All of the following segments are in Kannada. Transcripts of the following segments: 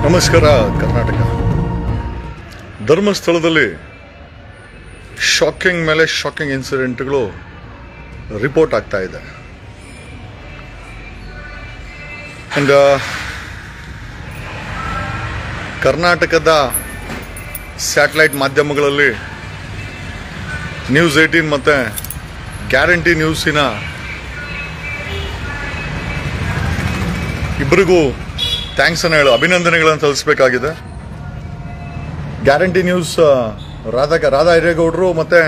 ನಮಸ್ಕಾರ ಕರ್ನಾಟಕ. ಧರ್ಮಸ್ಥಳದಲ್ಲಿ ಶಾಕಿಂಗ್ ಮೇಲೆ ಶಾಕಿಂಗ್ ಇನ್ಸಿಡೆಂಟ್ಗಳು ರಿಪೋರ್ಟ್ ಆಗ್ತಾ ಇದೆ. ಅಂಡ್ ಕರ್ನಾಟಕದ ಸ್ಯಾಟಲೈಟ್ ಮಾಧ್ಯಮಗಳಲ್ಲಿ ನ್ಯೂಸ್ 18 ಮತ್ತು ಗ್ಯಾರಂಟಿ ನ್ಯೂಸಿನ ಇಬ್ಬರಿಗೂ ಥ್ಯಾಂಕ್ಸ್ ಅನ್ನು ಅಭಿನಂದನೆಗಳನ್ನು ಸಲ್ಲಿಸಬೇಕಾಗಿದೆ. ಗ್ಯಾರಂಟಿ ನ್ಯೂಸ್ ರಾಧಾ ಹಿರೇಗೌಡರು ಮತ್ತು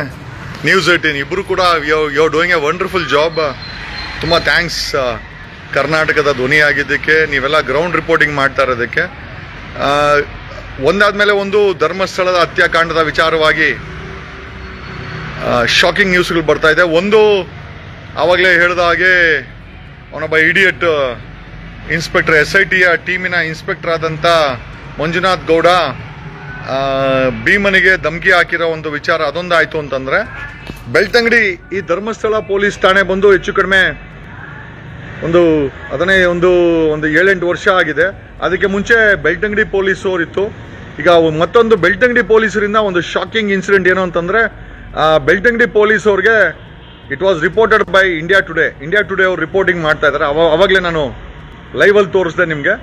ನ್ಯೂಸ್ 18 ಇಬ್ಬರು ಕೂಡ you are doing a wonderful job. ತುಂಬ ಥ್ಯಾಂಕ್ಸ್ ಕರ್ನಾಟಕದ ಧ್ವನಿಯಾಗಿದ್ದಕ್ಕೆ, ನೀವೆಲ್ಲ ಗ್ರೌಂಡ್ ರಿಪೋರ್ಟಿಂಗ್ ಮಾಡ್ತಾ ಇರೋದಕ್ಕೆ. ಒಂದಾದ್ಮೇಲೆ ಒಂದು ಧರ್ಮಸ್ಥಳದ ಹತ್ಯಾಕಾಂಡದ ವಿಚಾರವಾಗಿ ಶಾಕಿಂಗ್ ನ್ಯೂಸ್ಗಳು ಬರ್ತಾ ಇದೆ. ಒಂದು ಆವಾಗಲೇ ಹೇಳಿದ ಹಾಗೆ ಅವನೊಬ್ಬ ಇಡಿಯಟ್ ಇನ್ಸ್ಪೆಕ್ಟರ್ SITಯ ಟೀಮಿನ ಇನ್ಸ್ಪೆಕ್ಟರ್ ಆದಂಥ ಮಂಜುನಾಥ್ ಗೌಡ ಭೀಮನಿಗೆ ಧಮಕಿ ಹಾಕಿರೋ ಒಂದು ವಿಚಾರ ಅದೊಂದಾಯಿತು ಅಂತಂದರೆ, ಬೆಳ್ತಂಗಡಿ ಈ ಧರ್ಮಸ್ಥಳ ಪೊಲೀಸ್ ಠಾಣೆ ಬಂದು ಹೆಚ್ಚು ಕಡಿಮೆ ಒಂದು 7-8 ವರ್ಷ ಆಗಿದೆ. ಅದಕ್ಕೆ ಮುಂಚೆ ಬೆಳ್ತಂಗಡಿ ಪೊಲೀಸವ್ರು ಇತ್ತು. ಈಗ ಮತ್ತೊಂದು ಬೆಳ್ತಂಗಡಿ ಪೊಲೀಸರಿಂದ ಒಂದು ಶಾಕಿಂಗ್ ಇನ್ಸಿಡೆಂಟ್ ಏನು ಅಂತಂದರೆ, ಬೆಳ್ತಂಗಡಿ ಪೊಲೀಸವ್ರಿಗೆ it was reported by India Today ಅವ್ರು ರಿಪೋರ್ಟಿಂಗ್ ಮಾಡ್ತಾ ಇದ್ದಾರೆ. ಅವಾಗಲೇ ನಾನು ಲೈವಲ್ಲಿ ತೋರಿಸಿದೆ ನಿಮಗೆ.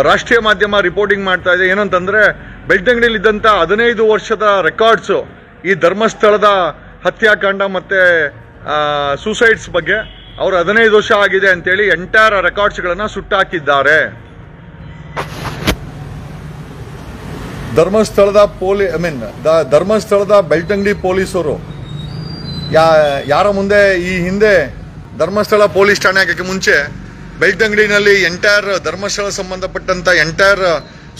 ರಾಷ್ಟ್ರೀಯ ಮಾಧ್ಯಮ ರಿಪೋರ್ಟಿಂಗ್ ಮಾಡ್ತಾ ಇದೆ. ಏನಂತಂದರೆ, ಬೆಳ್ತಂಗಡಿಯಲ್ಲಿದ್ದಂಥ 15 ವರ್ಷದ ರೆಕಾರ್ಡ್ಸು ಈ ಧರ್ಮಸ್ಥಳದ ಹತ್ಯಾಕಾಂಡ ಮತ್ತು ಸೂಸೈಡ್ಸ್ ಬಗ್ಗೆ ಅವರು 15 ವರ್ಷ ಆಗಿದೆ ಅಂತೇಳಿ ಎಂಟೈರ್ ರೆಕಾರ್ಡ್ಸ್ಗಳನ್ನು ಸುಟ್ಟಾಕಿದ್ದಾರೆ. ಧರ್ಮಸ್ಥಳದ ಬೆಳ್ತಂಗಡಿ ಪೊಲೀಸರು ಯಾರ ಮುಂದೆ ಈ ಹಿಂದೆ ಧರ್ಮಸ್ಥಳ ಪೊಲೀಸ್ ಠಾಣೆ ಆಗಕ್ಕೆ ಮುಂಚೆ ಬೆಳ್ತಂಗಡಿನಲ್ಲಿ ಎಂಟೈರ್ ಧರ್ಮಸ್ಥಳ ಸಂಬಂಧಪಟ್ಟಂತ ಎಂಟೈರ್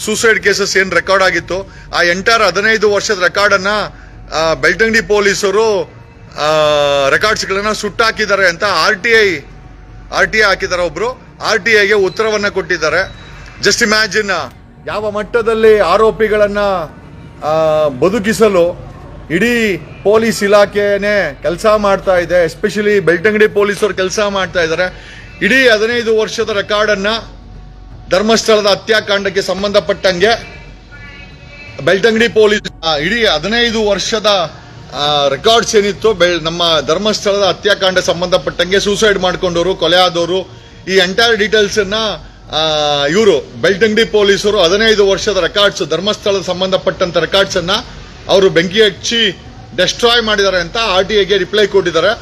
ಸೂಸೈಡ್ ಕೇಸಸ್ ಏನು ರೆಕಾರ್ಡ್ ಆಗಿತ್ತು, ಆ ಎಂಟೈರ್ 15 ವರ್ಷದ ರೆಕಾರ್ಡನ್ನು ಬೆಳ್ತಂಗಡಿ ಪೊಲೀಸರು ರೆಕಾರ್ಡ್ಸ್ಗಳನ್ನ ಸುಟ್ಟಾಕಿದ್ದಾರೆ ಅಂತ ಆರ್ ಟಿ ಐ ಹಾಕಿದ್ದಾರೆ. ಒಬ್ರು RTIಗೆ ಉತ್ತರವನ್ನ ಕೊಟ್ಟಿದ್ದಾರೆ. ಜಸ್ಟ್ ಇಮ್ಯಾಜಿನ್ ಯಾವ ಮಟ್ಟದಲ್ಲಿ ಆರೋಪಿಗಳನ್ನ ಬದುಕಿಸಲು ಇಡೀ ಪೊಲೀಸ್ ಇಲಾಖೆನೇ ಕೆಲಸ ಮಾಡ್ತಾ ಇದೆ. ಎಸ್ಪೆಷಲಿ ಬೆಳ್ತಂಗಡಿ ಪೊಲೀಸರು ಕೆಲಸ ಮಾಡ್ತಾ ಇದ್ದಾರೆ. ಇಡೀ 15 ವರ್ಷದ ರೆಕಾರ್ಡನ್ನು ಧರ್ಮಸ್ಥಳದ ಹತ್ಯಾಕಾಂಡಕ್ಕೆ ಸಂಬಂಧಪಟ್ಟಂಗೆ ಬೆಳ್ತಂಗಡಿ ಪೊಲೀಸ್ ಇಡೀ 15 ವರ್ಷದ ರೆಕಾರ್ಡ್ಸ್ ಏನಿತ್ತು ನಮ್ಮ ಧರ್ಮಸ್ಥಳದ ಹತ್ಯಾಕಾಂಡ ಸಂಬಂಧಪಟ್ಟಂಗೆ ಸೂಸೈಡ್ ಮಾಡ್ಕೊಂಡವರು, ಕೊಲೆ ಆದವರು, ಈ ಎಂಟೈರ್ ಡೀಟೇಲ್ಸ್ ಅನ್ನ ಇವರು ಬೆಳ್ತಂಗಡಿ ಪೊಲೀಸರು 15 ವರ್ಷದ ರೆಕಾರ್ಡ್ಸ್ ಧರ್ಮಸ್ಥಳದ ಸಂಬಂಧಪಟ್ಟಂತ ರೆಕಾರ್ಡ್ಸ್ ಅನ್ನ ಅವರು ಬೆಂಕಿ ಹಚ್ಚಿ ಡೆಸ್ಟ್ರಾಯ್ ಮಾಡಿದ್ದಾರೆ ಅಂತ RTIಗೆ ರಿಪ್ಲೈ ಕೊಟ್ಟಿದ್ದಾರೆ.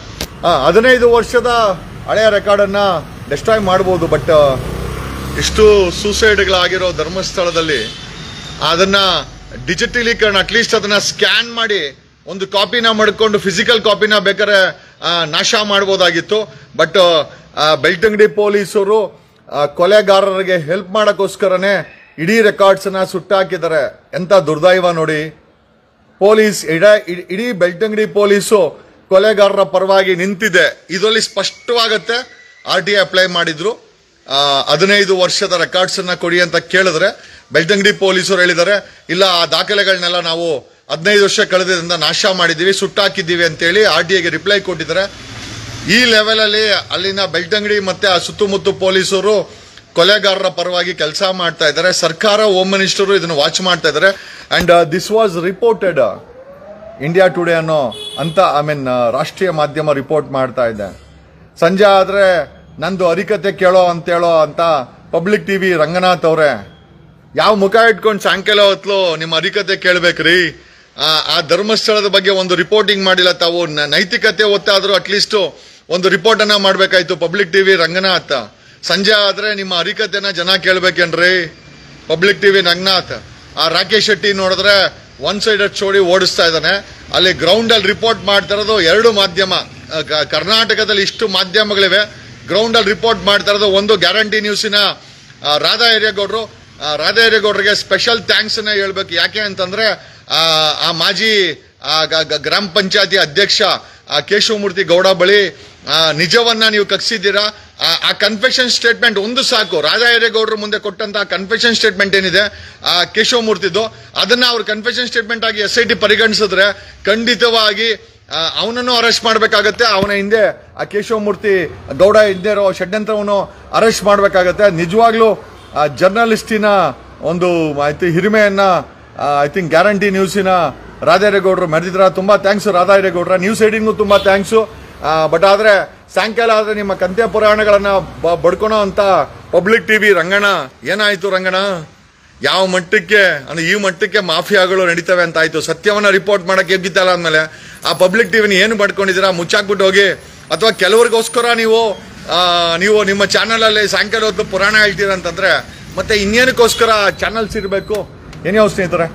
15 ವರ್ಷದ ಹಳೆಯ ರೆಕಾರ್ಡನ್ನು ಡೆಸ್ಟ್ರಾಯ್ ಮಾಡ್ಬೋದು, ಬಟ್ ಇಷ್ಟು ಸೂಸೈಡ್ಗಳಾಗಿರೋ ಧರ್ಮಸ್ಥಳದಲ್ಲಿ ಅದನ್ನು ಡಿಜಿಟಲೀಕರಣ, ಅಟ್ಲೀಸ್ಟ್ ಅದನ್ನು ಸ್ಕ್ಯಾನ್ ಮಾಡಿ ಒಂದು ಕಾಪಿನ ಮಾಡಿಕೊಂಡು ಫಿಸಿಕಲ್ ಕಾಪಿನ ಬೇಕಾದ್ರೆ ನಾಶ ಮಾಡ್ಬೋದಾಗಿತ್ತು. ಬಟ್ ಬೆಳ್ತಂಗಡಿ ಪೊಲೀಸರು ಕೊಲೆಗಾರರಿಗೆ ಹೆಲ್ಪ್ ಮಾಡೋಕ್ಕೋಸ್ಕರನೇ ಇಡೀ ರೆಕಾರ್ಡ್ಸನ್ನು ಸುಟ್ಟಾಕಿದ್ದಾರೆ. ಎಂಥ ದುರ್ದೈವ ನೋಡಿ. ಇಡೀ ಬೆಳ್ತಂಗಡಿ ಪೊಲೀಸು ಕೊಲೆಗಾರರ ಪರವಾಗಿ ನಿಂತಿದೆ. ಇದರಲ್ಲಿ ಸ್ಪಷ್ಟವಾಗತ್ತೆ RTI ಅಪ್ಲೈ ಮಾಡಿದ್ರು. 15 ವರ್ಷದ ರೆಕಾರ್ಡ್ಸ್ ಅನ್ನ ಕೊಡಿ ಅಂತ ಕೇಳಿದ್ರೆ ಬೆಳ್ತಂಗಡಿ ಪೊಲೀಸರು ಹೇಳಿದ್ದಾರೆ, ಇಲ್ಲ ಆ ದಾಖಲೆಗಳನ್ನೆಲ್ಲ ನಾವು 15 ವರ್ಷ ಕಳೆದ್ರಿಂದ ನಾಶ ಮಾಡಿದ್ದೀವಿ, ಸುಟ್ಟಾಕಿದ್ದೀವಿ ಅಂತೇಳಿ RTIಗೆ ರಿಪ್ಲೈ ಕೊಟ್ಟಿದ್ದಾರೆ. ಈ ಲೆವೆಲಲ್ಲಿ ಅಲ್ಲಿನ ಬೆಳ್ತಂಗಡಿ ಮತ್ತೆ ಆ ಸುತ್ತಮುತ್ತ ಪೊಲೀಸರು ಕೊಲೆಗಾರರ ಪರವಾಗಿ ಕೆಲಸ ಮಾಡ್ತಾ ಇದ್ದಾರೆ. ಸರ್ಕಾರ, ಹೋಮ್ ಮಿನಿಸ್ಟರು ಇದನ್ನು ವಾಚ್ ಮಾಡ್ತಾ ಇದ್ದಾರೆ. And this was reported India today ಅನ್ನೋ ಅಂತ ರಾಷ್ಟ್ರೀಯ ಮಾಧ್ಯಮ ರಿಪೋರ್ಟ್ ಮಾಡ್ತಾ ಇದೆ. ಸಂಜೆ ಆದರೆ ನಂದು ಹರಿಕತೆ ಕೇಳೋ ಅಂತ ಪಬ್ಲಿಕ್ TV ರಂಗನಾಥ್ ಅವರೇ, ಯಾವ ಮುಖ ಇಟ್ಕೊಂಡು ಸಾಯಂಕಾಲ ಹೊತ್ತು ನಿಮ್ಮ ಹರಿಕತೆ ಕೇಳಬೇಕ್ರಿ? ಆ ಧರ್ಮಸ್ಥಳದ ಬಗ್ಗೆ ಒಂದು ರಿಪೋರ್ಟಿಂಗ್ ಮಾಡಿಲ್ಲ ತಾವು. ನೈತಿಕತೆ ಹೊತ್ತಾದ್ರೂ ಅಟ್ಲೀಸ್ಟ್ ಒಂದು ರಿಪೋರ್ಟ್ ಅನ್ನ ಮಾಡ್ಬೇಕಾಯ್ತು ಪಬ್ಲಿಕ್ TV ರಂಗನಾಥ್. ಸಂಜೆ ಆದ್ರೆ ನಿಮ್ಮ ಹರಿಕತೆನ ಜನ ಕೇಳ್ಬೇಕೇನ್ರಿ? Public TV Ranganath. ಆ ರಾಕೇಶ್ ಶೆಟ್ಟಿ ನೋಡಿದ್ರೆ ಒನ್ ಸೈಡೆಡ್ ಚೋಡಿ ಓಡಿಸ್ತಾ ಇದ್ದಾನೆ. ಅಲ್ಲಿ ಗ್ರೌಂಡ್ ಅಲ್ಲಿ ರಿಪೋರ್ಟ್ ಮಾಡ್ತಾ ಇರೋದು 2 ಮಾಧ್ಯಮ. ಕರ್ನಾಟಕದಲ್ಲಿ ಇಷ್ಟು ಮಾಧ್ಯಮಗಳಿವೆ. ಗ್ರೌಂಡ್ ಅಲ್ಲಿ ರಿಪೋರ್ಟ್ ಮಾಡ್ತಾ ಇರೋದು ಒಂದು ಗ್ಯಾರಂಟಿ ನ್ಯೂಸಿನ ರಾಧಾ ಹಿರೇಗೌಡರಿಗೆ ಸ್ಪೆಷಲ್ ಥ್ಯಾಂಕ್ಸ್ ಅನ್ನ ಹೇಳ್ಬೇಕು. ಯಾಕೆ ಅಂತಂದ್ರೆ ಆ ಮಾಜಿ ಗ್ರಾಮ ಪಂಚಾಯತಿ ಅಧ್ಯಕ್ಷ ಕೇಶವಮೂರ್ತಿ ಗೌಡ ಬಳಿ ನಿಜವನ್ನ ನೀವು ಕಗ್ಸಿದ್ದೀರಾ. ಆ ಕನ್ಫೆಷನ್ ಸ್ಟೇಟ್ಮೆಂಟ್ ಒಂದು ಸಾಕು. ರಾಧಾ ಹಿರೇಗೌಡರ ಮುಂದೆ ಕೊಟ್ಟಂತಹ ಕನ್ಫೆಷನ್ ಸ್ಟೇಟ್ಮೆಂಟ್ ಏನಿದೆ ಕೇಶವಮೂರ್ತಿದು, ಅದನ್ನ ಅವ್ರ ಕನ್ಫೆಷನ್ ಸ್ಟೇಟ್ಮೆಂಟ್ ಆಗಿ SIT ಪರಿಗಣಿಸಿದ್ರೆ ಖಂಡಿತವಾಗಿ ಅವನನ್ನು ಅರೆಸ್ಟ್ ಮಾಡಬೇಕಾಗತ್ತೆ. ಅವನ ಹಿಂದೆ ಆ ಕೇಶವಮೂರ್ತಿ ಗೌಡ ಹಿಂದೆ ಇರೋ ಷಡ್ಯಂತ್ರವನ್ನು ಅರೆಸ್ಟ್ ಮಾಡಬೇಕಾಗತ್ತೆ. ನಿಜವಾಗ್ಲೂ ಜರ್ನಲಿಸ್ಟಿನ ಒಂದು ಹಿರಿಮೆಯನ್ನ ಐ ಥಿಂಕ್ ಗ್ಯಾರಂಟಿ ನ್ಯೂಸಿನ ರಾಧಾರೇಗೌಡರು ಮೆರೆದಿದ್ರ. ತುಂಬಾ ಥ್ಯಾಂಕ್ಸ್ ರಾಧಾರೇಗೌಡ್ರ. ನ್ಯೂಸ್ 18ಗೂ ತುಂಬಾ ಥ್ಯಾಂಕ್ಸು. ಬಟ್ ಆದ್ರೆ ಸಾಯಂಕಾಲ ಆದ್ರೆ ನಿಮ್ಮ ಕಂತೆ ಪುರಾಣಗಳನ್ನ ಬಡ್ಕೊಳೋ ಅಂತ ಪಬ್ಲಿಕ್ ಟಿವಿ ರಂಗಣ್ಣ ಏನಾಯ್ತು ರಂಗಣ್ಣ? ಯಾವ ಮಟ್ಟಕ್ಕೆ ಅಂದ್ರೆ ಈ ಮಟ್ಟಕ್ಕೆ ಮಾಫಿಯಾಗಳು ನಡೀತವೆ ಅಂತ ಆಯ್ತು. ಸತ್ಯವನ್ನ ರಿಪೋರ್ಟ್ ಮಾಡಕ್ಕೆ ಎಬ್ಬಿತ್ತಲ್ಲ ಅಂದ್ಮೇಲೆ ಆ ಪಬ್ಲಿಕ್ ಟಿವಿನ ಏನು ಮಾಡ್ಕೊಂಡಿದ್ದೀರಾ? ಮುಚ್ಚಾಕ್ಬಿಟ್ಟು ಹೋಗಿ. ಅಥವಾ ಕೆಲವರಿಗೋಸ್ಕರ ನೀವು ನಿಮ್ಮ ಚಾನಲ್ ಅಲ್ಲಿ ಸಾಯಂಕಾಲ ಹೊತ್ತು ಪುರಾಣ ಹೇಳ್ತೀರ ಅಂತಂದ್ರೆ ಮತ್ತೆ ಇನ್ನೇನಕ್ಕೋಸ್ಕರ ಚಾನಲ್ಸ್ ಇರಬೇಕು? ಏನೇ ಸ್ನೇಹಿತರೆ,